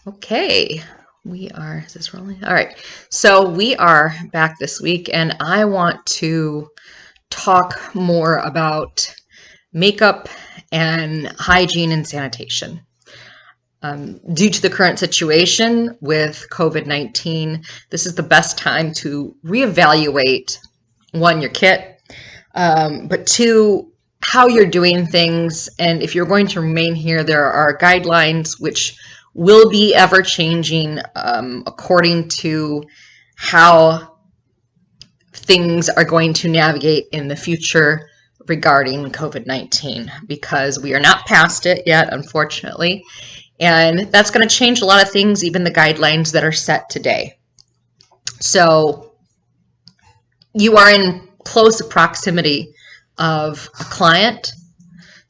Okay, is this rolling? All right, so we are back this week, and I want to talk more about makeup and hygiene and sanitation. Due to the current situation with COVID-19, this is the best time to reevaluate, one, your kit, but two, how you're doing things. And if you're going to remain here, there are guidelines which will be ever changing according to how things are going to navigate in the future regarding COVID-19, because we are not past it yet, unfortunately. And that's going to change a lot of things, even the guidelines that are set today. So you are in close proximity of a client.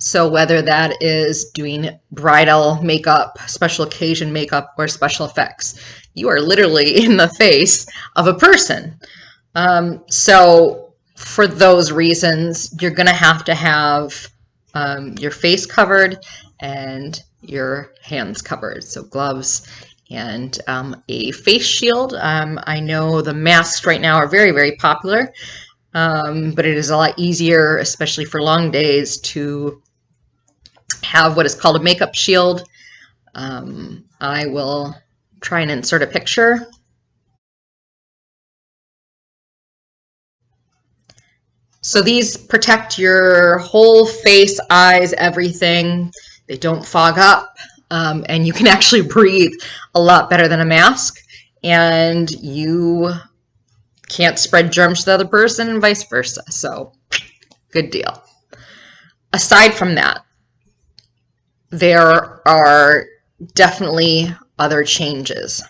So whether that is doing bridal makeup, special occasion makeup, or special effects, you are literally in the face of a person. So for those reasons, you're going to have your face covered and your hands covered. So gloves and a face shield. I know the masks right now are very, very popular, but it is a lot easier, especially for long days, to have what is called a makeup shield. I will try and insert a picture. So these protect your whole face, eyes, everything. They don't fog up, and you can actually breathe a lot better than a mask, and you can't spread germs to the other person and vice versa. So good deal. Aside from that, there are definitely other changes.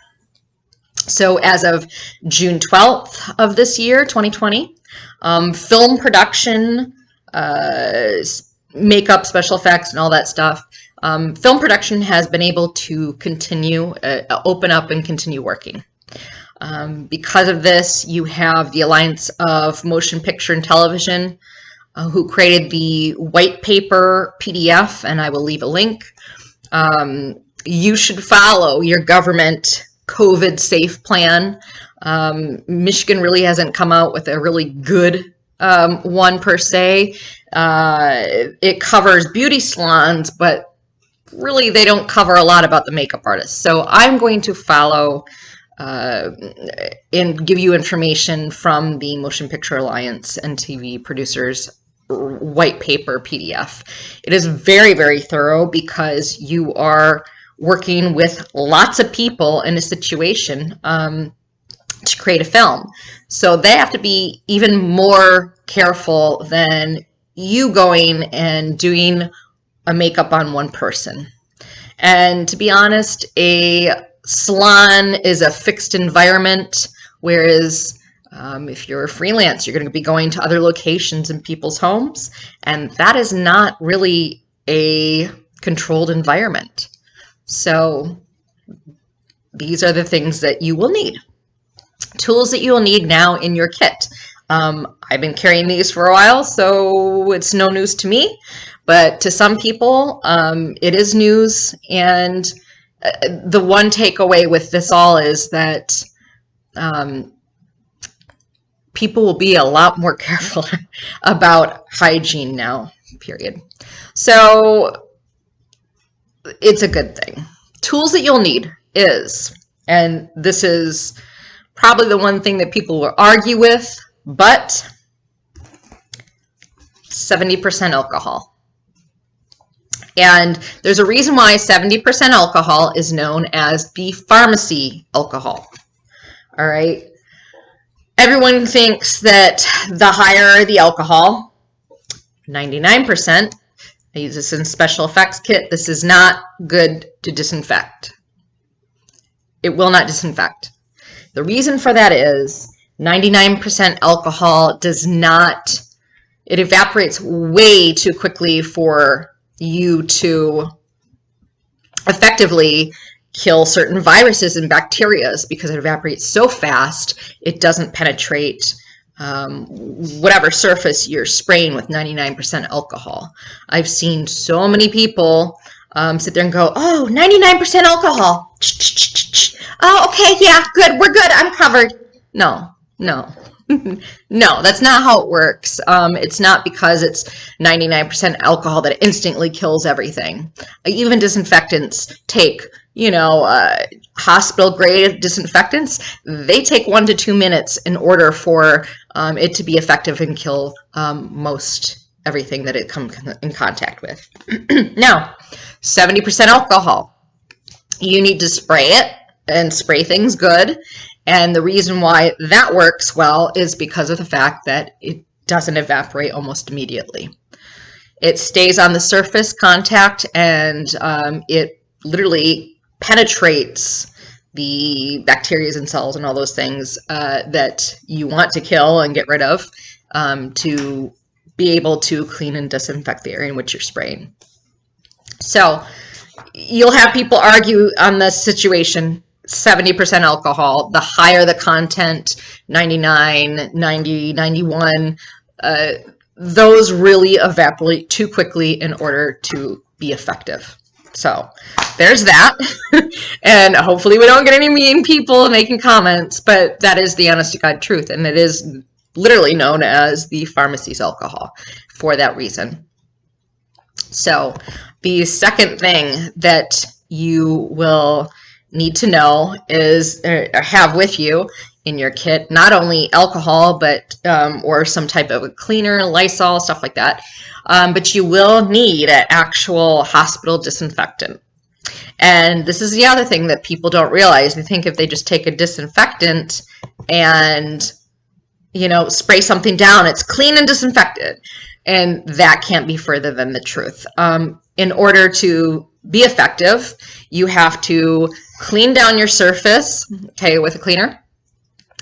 So as of June 12th of this year, 2020, film production, makeup, special effects, and all that stuff, film production has been able to continue, open up and continue working. Because of this, you have the Alliance of Motion Picture and Television, who created the white paper PDF, and I will leave a link. You should follow your government COVID safe plan. Michigan really hasn't come out with a really good one per se. It covers beauty salons, but really they don't cover a lot about the makeup artists. So I'm going to follow and give you information from the Motion Picture Alliance and TV Producers white paper PDF. It is very, very thorough because you are working with lots of people in a situation to create a film. So they have to be even more careful than you going and doing a makeup on one person. And to be honest, a salon is a fixed environment, whereas if you're a freelance, you're going to be going to other locations in people's homes, and that is not really a controlled environment. So these are the things that you will need. Tools that you will need now in your kit. I've been carrying these for a while, so it's no news to me, but to some people, it is news. And the one takeaway with this all is that people will be a lot more careful about hygiene now, period. So it's a good thing. Tools that you'll need is, and this is probably the one thing that people will argue with, but 70% alcohol. And there's a reason why 70% alcohol is known as the pharmacy alcohol. All right. Everyone thinks that the higher the alcohol, 99%, I use this in special effects kit, this is not good to disinfect. It will not disinfect. The reason for that is 99% alcohol does not, it evaporates way too quickly for you to effectively kill certain viruses and bacteria, because it evaporates so fast it doesn't penetrate whatever surface you're spraying with 99% alcohol. I've seen so many people sit there and go, oh, 99% alcohol. Oh, okay, yeah, good, we're good, I'm covered. No, no. No, that's not how it works. It's not because it's 99% alcohol that it instantly kills everything. Even disinfectants take, hospital grade disinfectants, they take 1 to 2 minutes in order for it to be effective and kill most everything that it comes in contact with. Now, 70% alcohol. You need to spray it and spray things good. And the reason why that works well is because of the fact that it doesn't evaporate almost immediately. It stays on the surface contact, and it literally penetrates the bacteria and cells and all those things that you want to kill and get rid of to be able to clean and disinfect the area in which you're spraying. So you'll have people argue on this situation. 70% alcohol, the higher the content, 99, 90, 91, those really evaporate too quickly in order to be effective. So there's that. And hopefully we don't get any mean people making comments, but that is the honest to God truth. And it is literally known as the pharmacy's alcohol for that reason. So the second thing that you will need to know is, or have with you in your kit, not only alcohol, but or some type of a cleaner, Lysol, stuff like that, but you will need an actual hospital disinfectant. And this is the other thing that people don't realize. They think if they just take a disinfectant and spray something down, it's clean and disinfected, and that can't be further than the truth. In order to be effective, you have to clean down your surface, okay, with a cleaner,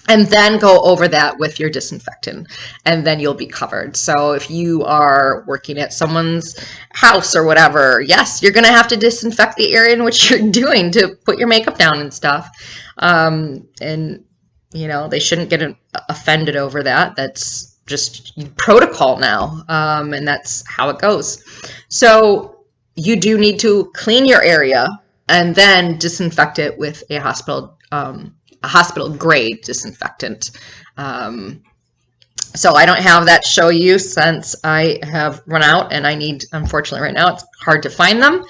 and then go over that with your disinfectant, and then you'll be covered. So if you are working at someone's house or whatever, yes, you're going to have to disinfect the area in which you're doing to put your makeup down and stuff. And, they shouldn't get offended over that. That's just protocol now, and that's how it goes. So you do need to clean your area and then disinfect it with a hospital grade disinfectant. So I don't have that to show you since I have run out, and I need, unfortunately right now, it's hard to find them.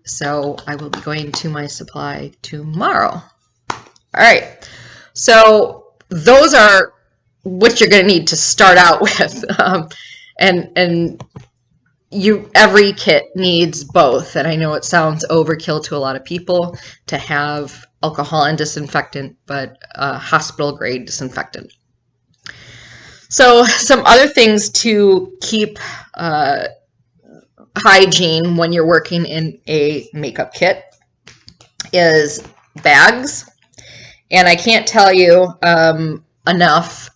So I will be going to my supply tomorrow. All right. So those are what you're going to need to start out with. And every kit needs both, and I know it sounds overkill to a lot of people to have alcohol and disinfectant, but hospital grade disinfectant. So some other things to keep hygiene when you're working in a makeup kit is bags, and I can't tell you enough.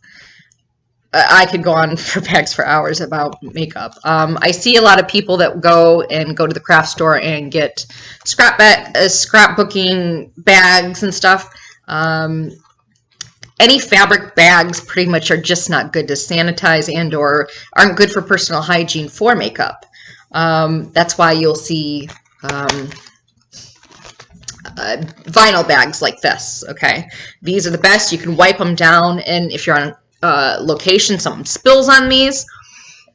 I could go on for bags for hours about makeup. I see a lot of people that go to the craft store and get scrapbooking bags and stuff. Any fabric bags pretty much are just not good to sanitize and or aren't good for personal hygiene for makeup. That's why you'll see vinyl bags like this, okay? These are the best. You can wipe them down, and if you're on location, something spills on these,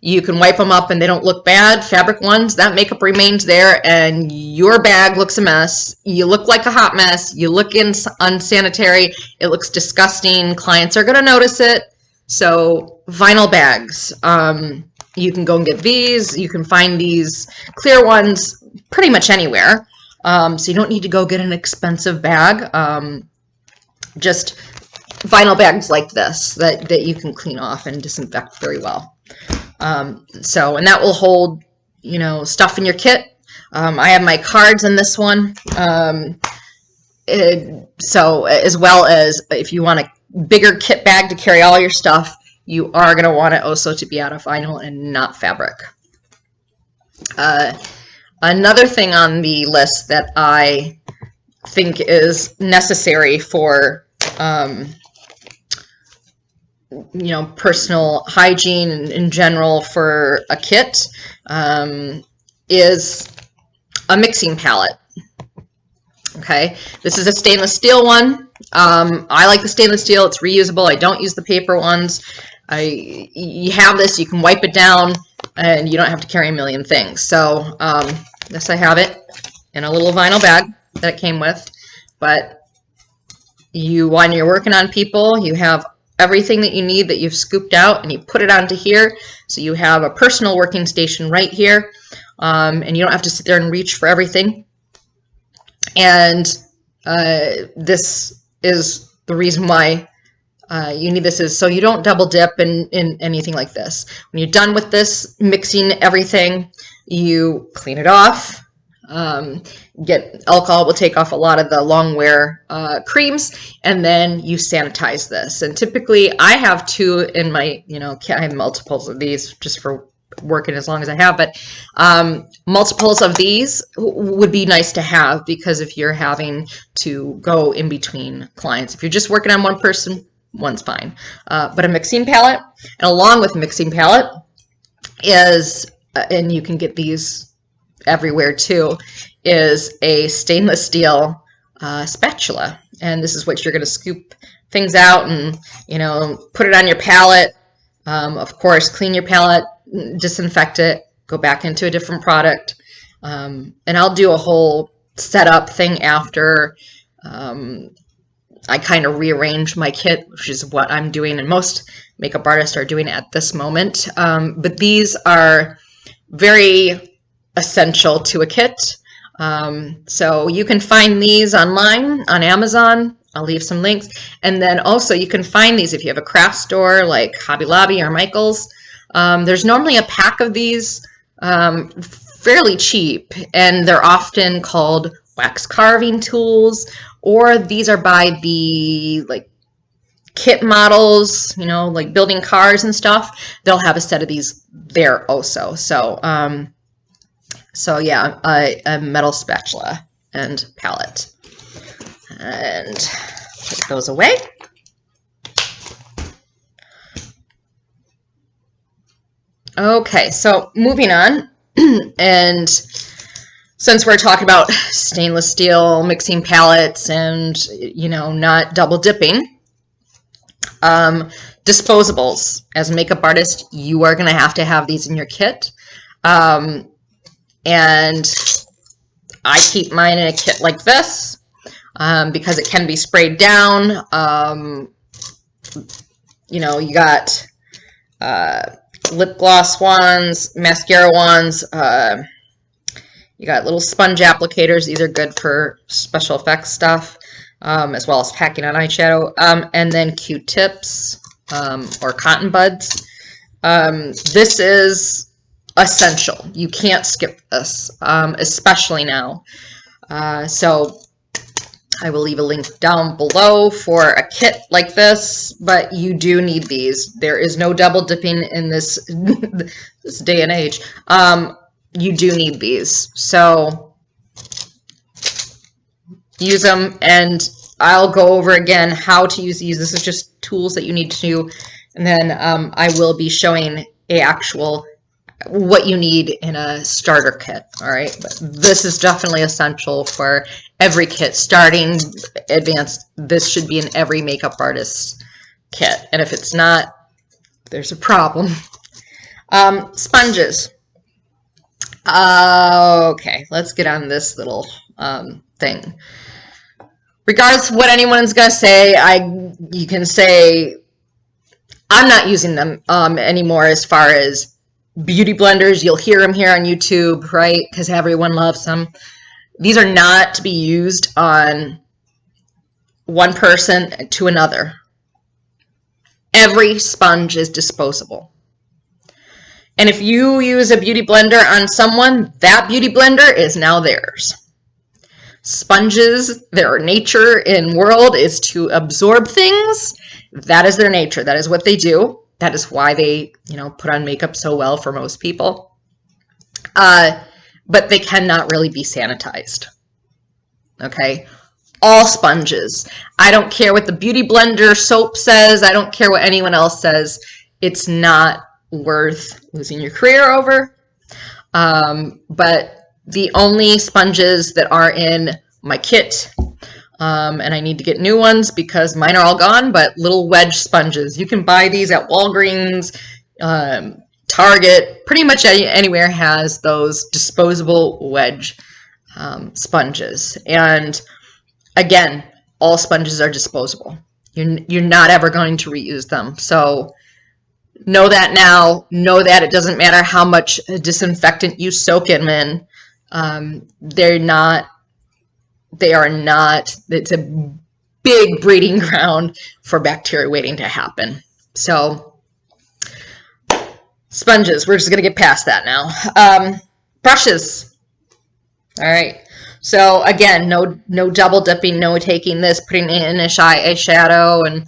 you can wipe them up and they don't look bad. Fabric ones, that makeup remains there and your bag looks a mess. You look like a hot mess. You look unsanitary. It looks disgusting. Clients are going to notice it. So vinyl bags, you can go and get these. You can find these clear ones pretty much anywhere. So you don't need to go get an expensive bag. Just vinyl bags like this that you can clean off and disinfect very well. And that will hold, stuff in your kit. I have my cards in this one. So as well as if you want a bigger kit bag to carry all your stuff, you are going to want it also to be out of vinyl and not fabric. Another thing on the list that I think is necessary for personal hygiene in general for a kit is a mixing palette. Okay, this is a stainless steel one. I like the stainless steel. It's reusable. I don't use the paper ones. You have this, you can wipe it down, and you don't have to carry a million things. So this, I have it in a little vinyl bag that it came with. But when you're working on people, you have everything that you need that you've scooped out, and you put it onto here. So you have a personal working station right here, and you don't have to sit there and reach for everything. And this is the reason why you need this, is so you don't double dip in anything like this. When you're done with this, mixing everything, you clean it off. Alcohol will take off a lot of the long wear creams, and then you sanitize this. And typically I have two in my, I have multiples of these just for working as long as I have, but multiples of these would be nice to have, because if you're having to go in between clients, if you're just working on one person, one's fine. But a mixing palette, and along with mixing palette is, and you can get these everywhere too, is a stainless steel spatula. And this is what you're going to scoop things out and, put it on your palette. Of course, clean your palette, disinfect it, go back into a different product. And I'll do a whole setup thing after I kind of rearrange my kit, which is what I'm doing, and most makeup artists are doing at this moment. But these are very essential to a kit. So you can find these online on Amazon. I'll leave some links. And then also you can find these if you have a craft store like Hobby Lobby or Michael's. There's normally a pack of these fairly cheap, and they're often called wax carving tools, or these are by the kit models, like building cars and stuff. They'll have a set of these there also. So yeah, a metal spatula and palette. And put those away. Okay, so moving on, and since we're talking about stainless steel mixing palettes and, not double dipping, disposables. As a makeup artist, you are going to have these in your kit. And I keep mine in a kit like this because it can be sprayed down. You got lip gloss wands, mascara wands. You got little sponge applicators. These are good for special effects stuff, as well as packing on eyeshadow. And then Q-tips or cotton buds. This is essential. You can't skip this, especially now. So I will leave a link down below for a kit like this, but you do need these. There is no double dipping in this this day and age. You do need these. So use them, and I'll go over again how to use these. This is just tools that you need to do, and then I will be showing what you need in a starter kit. All right, but this is definitely essential for every kit, starting, advanced. This should be in every makeup artist's kit, and if it's not, there's a problem. Sponges. Okay, let's get on this little thing. Regardless of what anyone's gonna say, you can say I'm not using them anymore. As far as beauty blenders, you'll hear them here on YouTube, right? Because everyone loves them. These are not to be used on one person to another. Every sponge is disposable. And if you use a beauty blender on someone, that beauty blender is now theirs. Sponges, their nature in world is to absorb things. That is their nature. That is what they do. That is why they, put on makeup so well for most people. But they cannot really be sanitized. Okay? All sponges. I don't care what the beauty blender soap says. I don't care what anyone else says. It's not worth losing your career over. But the only sponges that are in my kit, and I need to get new ones because mine are all gone, but little wedge sponges. You can buy these at Walgreens, Target, pretty much anywhere has those disposable wedge sponges. And again, all sponges are disposable. You're not ever going to reuse them. So know that now. Know that it doesn't matter how much disinfectant you soak them in. They are not, it's a big breeding ground for bacteria waiting to happen. So sponges, we're just going to get past that now. Brushes. All right. So again, no double dipping, no taking this, putting it in a eyeshadow, and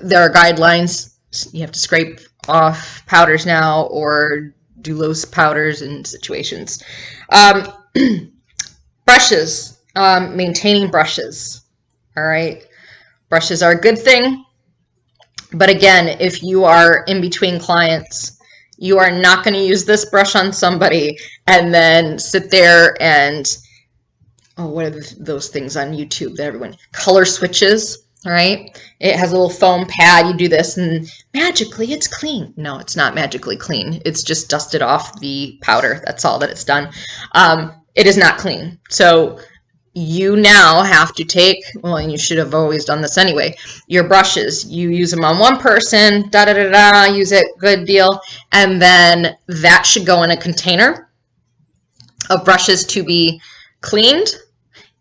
there are guidelines. You have to scrape off powders now or do loose powders in situations. Brushes, maintaining brushes. All right. Brushes are a good thing. But again, if you are in between clients, you are not going to use this brush on somebody and then sit there and, oh, what are those things on YouTube that everyone, color switches, all right? It has a little foam pad. You do this and magically it's clean. No, it's not magically clean. It's just dusted off the powder. That's all that it's done. It is not clean. So you now have to take, well, and you should have always done this anyway, your brushes, you use them on one person, use it, good deal, and then that should go in a container of brushes to be cleaned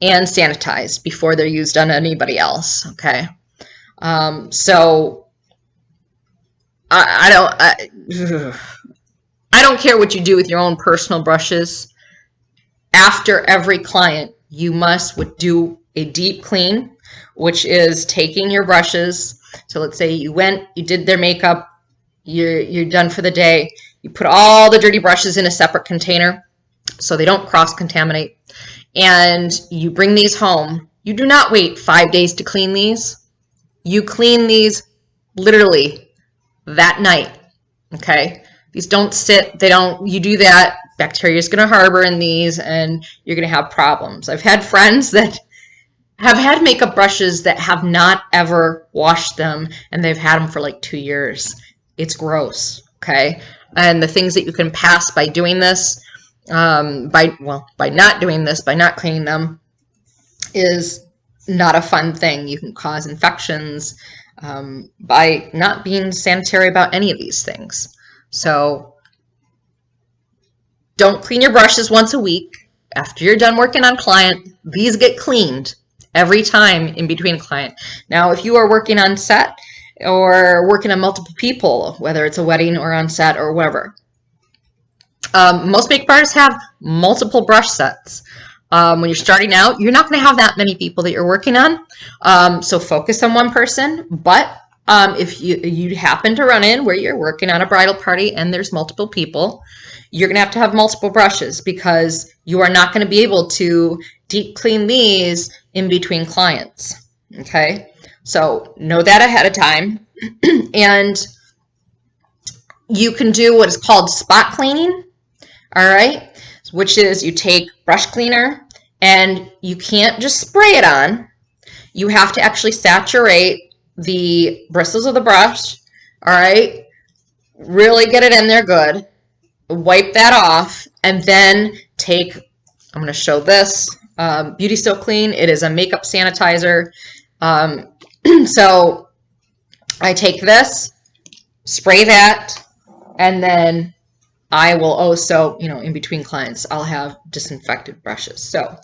and sanitized before they're used on anybody else, okay? So I don't care what you do with your own personal brushes. After every client, you must do a deep clean, which is taking your brushes. So let's say you went, you did their makeup, you're done for the day. You put all the dirty brushes in a separate container so they don't cross-contaminate. And you bring these home. You do not wait 5 days to clean these. You clean these literally that night, okay? These don't sit, you do that, bacteria is going to harbor in these and you're going to have problems. I've had friends that have had makeup brushes that have not ever washed them and they've had them for like 2 years. It's gross, okay? And the things that you can pass by doing this, by not doing this, by not cleaning them, is not a fun thing. You can cause infections by not being sanitary about any of these things. So don't clean your brushes once a week. After you're done working on client, these get cleaned every time in between client. Now, if you are working on set or working on multiple people, whether it's a wedding or on set or whatever, most makeup artists have multiple brush sets. When you're starting out, you're not going to have that many people that you're working on. So focus on one person. But if you happen to run in where you're working on a bridal party and there's multiple people, you're going to have multiple brushes because you are not going to be able to deep clean these in between clients. Okay, so know that ahead of time. And you can do what is called spot cleaning, all right, which is you take brush cleaner and you can't just spray it on. You have to actually saturate the bristles of the brush, all right, really get it in there good, wipe that off, and then take, I'm going to show this, Beauty So Clean. It is a makeup sanitizer. So I take this, spray that, and then I will also, in between clients, I'll have disinfected brushes. So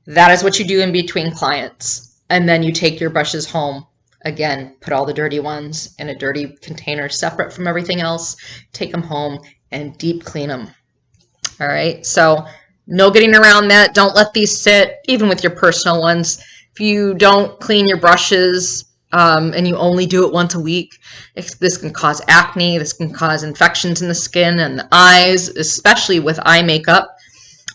that is what you do in between clients. And then you take your brushes home. Again, put all the dirty ones in a dirty container separate from everything else. Take them home and deep clean them. All right, so no getting around that. Don't let these sit, even with your personal ones. If you don't clean your brushes and you only do it once a week, this can cause acne. This can cause infections in the skin and the eyes, especially with eye makeup.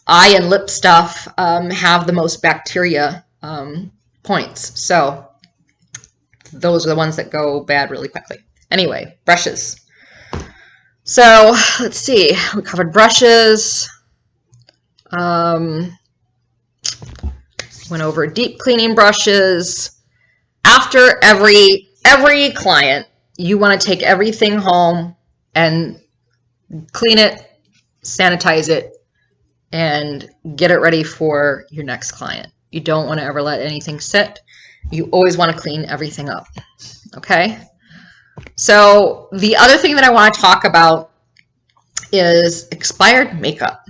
Eye and lip stuff have the most bacteria points. So those are the ones that go bad really quickly. Anyway, brushes. So let's see, we covered brushes, went over deep cleaning brushes. After every client, you want to take everything home and clean it, sanitize it, and get it ready for your next client. You don't want to ever let anything sit. You always want to clean everything up. Okay? So the other thing that I want to talk about is expired makeup.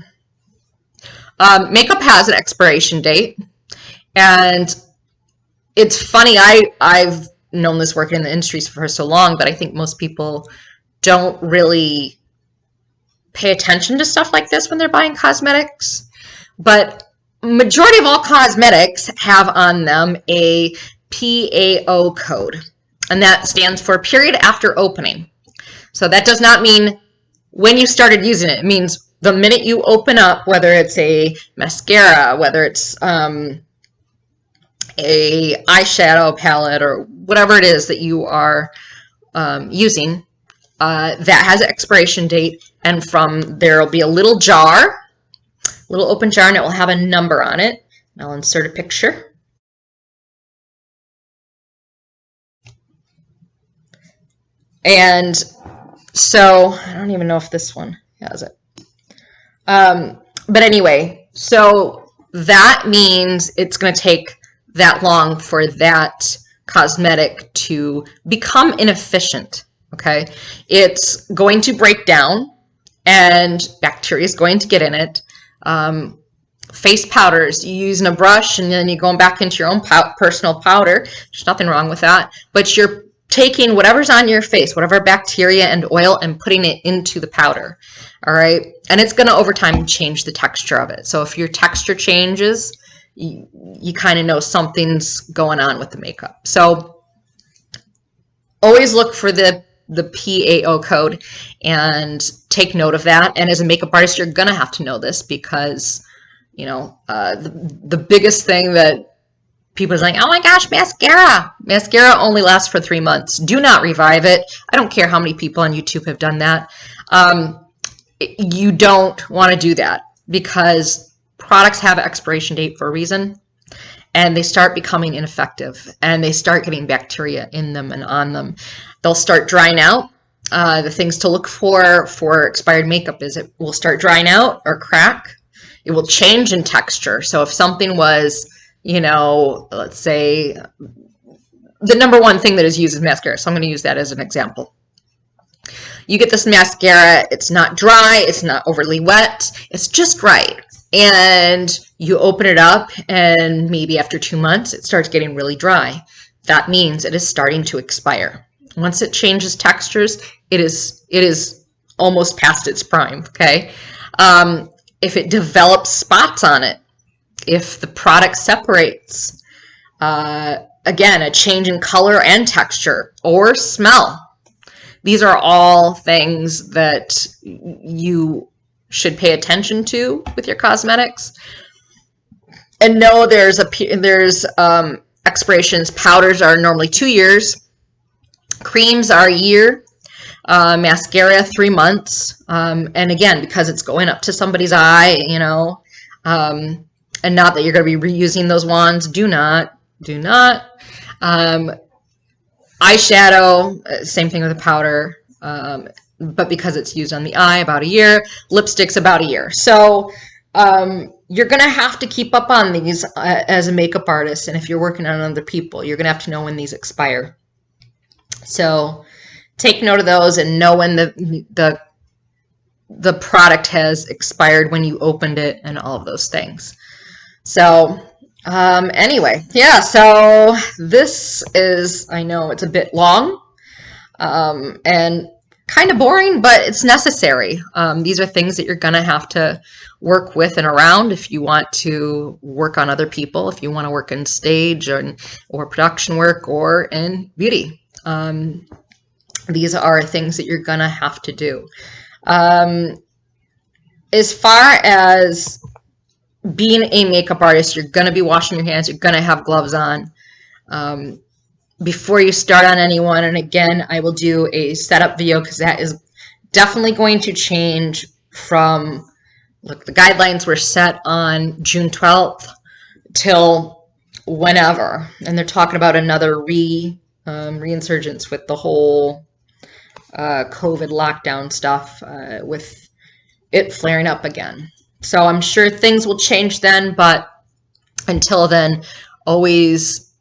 Makeup has an expiration date, and it's funny, I've known this working in the industry for so long, but I think most people don't really pay attention to stuff like this when they're buying cosmetics. But majority of all cosmetics have on them a PAO code, and that stands for period after opening. So that does not mean when you started using it. It means the minute you open up, whether it's a mascara, whether it's a eyeshadow palette, or whatever it is that you are using, that has an expiration date, and from there will be a little jar, little open jar, and it will have a number on it. And I'll insert a picture. And so I don't even know if this one has it. But anyway, so that means it's going to take that long for that cosmetic to become inefficient. Okay, it's going to break down and bacteria is going to get in it. Face powders, you using a brush and then you're going back into your own personal powder. There's nothing wrong with that, but you're taking whatever's on your face, whatever bacteria and oil, and putting it into the powder. All right, and it's going to over time change the texture of it. So if your texture changes, you kind of know something's going on with the makeup. So always look for the PAO code and take note of that. And as a makeup artist, you're going to have to know this, because you know the biggest thing that people are like, oh my gosh, mascara. Mascara only lasts for 3 months. Do not revive it. I don't care how many people on YouTube have done that. You don't want to do that, because products have an expiration date for a reason, and they start becoming ineffective, and they start getting bacteria in them and on them. They'll start drying out. The things to look for expired makeup is it will start drying out or crack. It will change in texture. So if something was, you know, let's say the number one thing that is used is mascara. So I'm going to use that as an example. You get this mascara, it's not dry, it's not overly wet, it's just right. And you open it up, and maybe after 2 months, it starts getting really dry. That means it is starting to expire. Once it changes textures, it is almost past its prime, okay? If it develops spots on it, if the product separates, again, a change in color and texture or smell. These are all things that you should pay attention to with your cosmetics. And know there's expirations. Powders are normally 2 years. Creams are a year. Mascara 3 months. And again, because it's going up to somebody's eye, you know, and not that you're going to be reusing those wands. Do not. Eyeshadow, same thing with a powder, but because it's used on the eye, about a year. Lipsticks, about a year. So you're going to have to keep up on these as a makeup artist, and if you're working on other people, you're going to have to know when these expire. So take note of those and know when the product has expired, when you opened it, and all of those things. So anyway, yeah, so this is, I know it's a bit long and kind of boring, but it's necessary. These are things that you're going to have to work with and around if you want to work on other people, if you want to work in stage or production work or in beauty. These are things that you're going to have to do. As far as being a makeup artist, you're going to be washing your hands. You're going to have gloves on before you start on anyone. And again, I will do a setup video, because that is definitely going to change from, look, the guidelines were set on June 12th till whenever, and they're talking about another reinsurgence with the whole COVID lockdown stuff, with it flaring up again. So I'm sure things will change then, but until then, always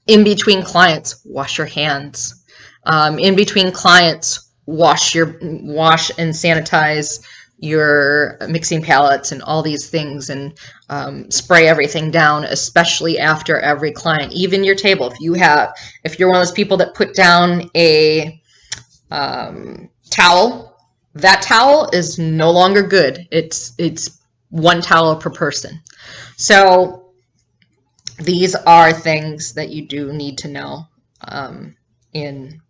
in between clients, wash your hands. In between clients, wash and sanitize your mixing palettes and all these things, and spray everything down, especially after every client. Even your table, if you're one of those people that put down a towel, that towel is no longer good. It's one towel per person. So these are things that you do need to know in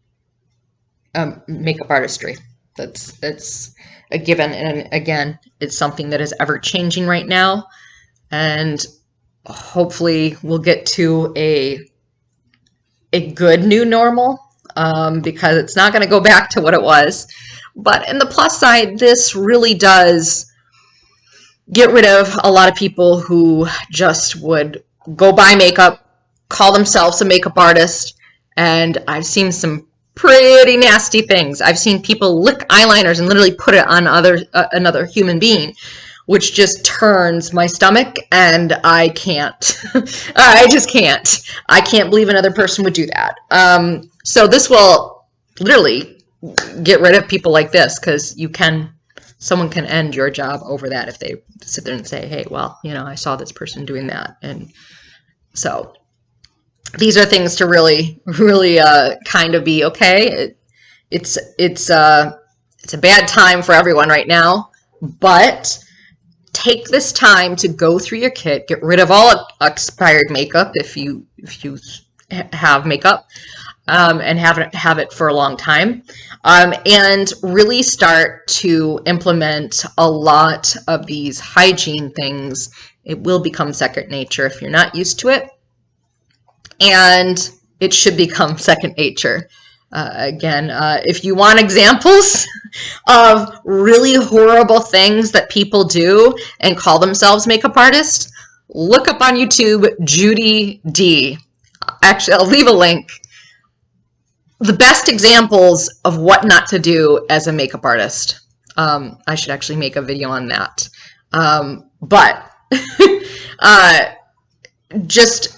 makeup artistry. That's a given, and again, it's something that is ever changing right now, and hopefully we'll get to a good new normal, because it's not going to go back to what it was. But in the plus side, this really does get rid of a lot of people who just would go buy makeup, call themselves a makeup artist, and I've seen some pretty nasty things. I've seen people lick eyeliners and literally put it on another human being, which just turns my stomach, and I can't. I just can't. I can't believe another person would do that. So this will literally get rid of people like this, because someone can end your job over that if they sit there and say, hey, well, I saw this person doing that. And so these are things to really kind of be okay. It's a bad time for everyone right now, but take this time to go through your kit, get rid of all expired makeup if you have makeup, and have it for a long time, and really start to implement a lot of these hygiene things. It will become second nature if you're not used to it, and it should become second nature. Again, if you want examples of really horrible things that people do and call themselves makeup artists, look up on YouTube Judy D. Actually, I'll leave a link. The best examples of what not to do as a makeup artist. I should actually make a video on that. But just,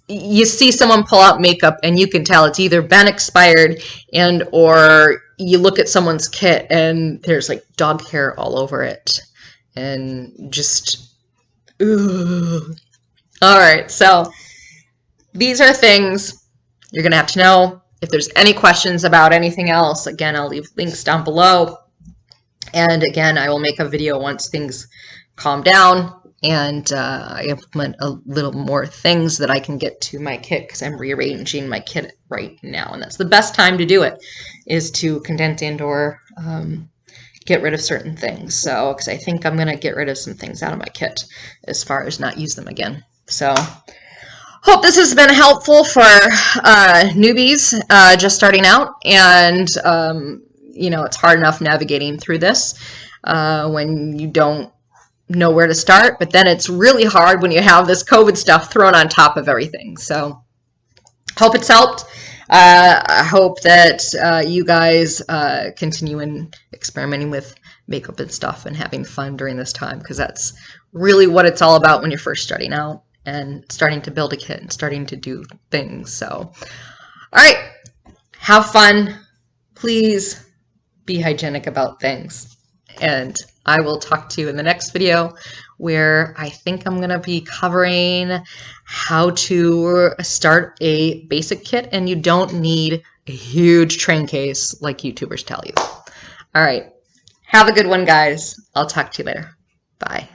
you see someone pull out makeup and you can tell it's either been expired, or you look at someone's kit and there's like dog hair all over it, and just, ugh. All right, so these are things you're gonna have to know. If there's any questions about anything else, again, I'll leave links down below. And again, I will make a video once things calm down and I implement a little more things that I can get to my kit, because I'm rearranging my kit right now. And that's the best time to do it, is to condense and/or get rid of certain things. So, because I think I'm going to get rid of some things out of my kit as far as not use them again. So, hope this has been helpful for newbies just starting out. And, it's hard enough navigating through this when you don't know where to start. But then it's really hard when you have this COVID stuff thrown on top of everything. So, hope it's helped. I hope that you guys continue in experimenting with makeup and stuff and having fun during this time, because that's really what it's all about when you're first starting out and starting to build a kit and starting to do things. So, all right, have fun. Please be hygienic about things. And I will talk to you in the next video, where I think I'm going to be covering how to start a basic kit, and you don't need a huge train case like YouTubers tell you. All right, have a good one, guys. I'll talk to you later. Bye.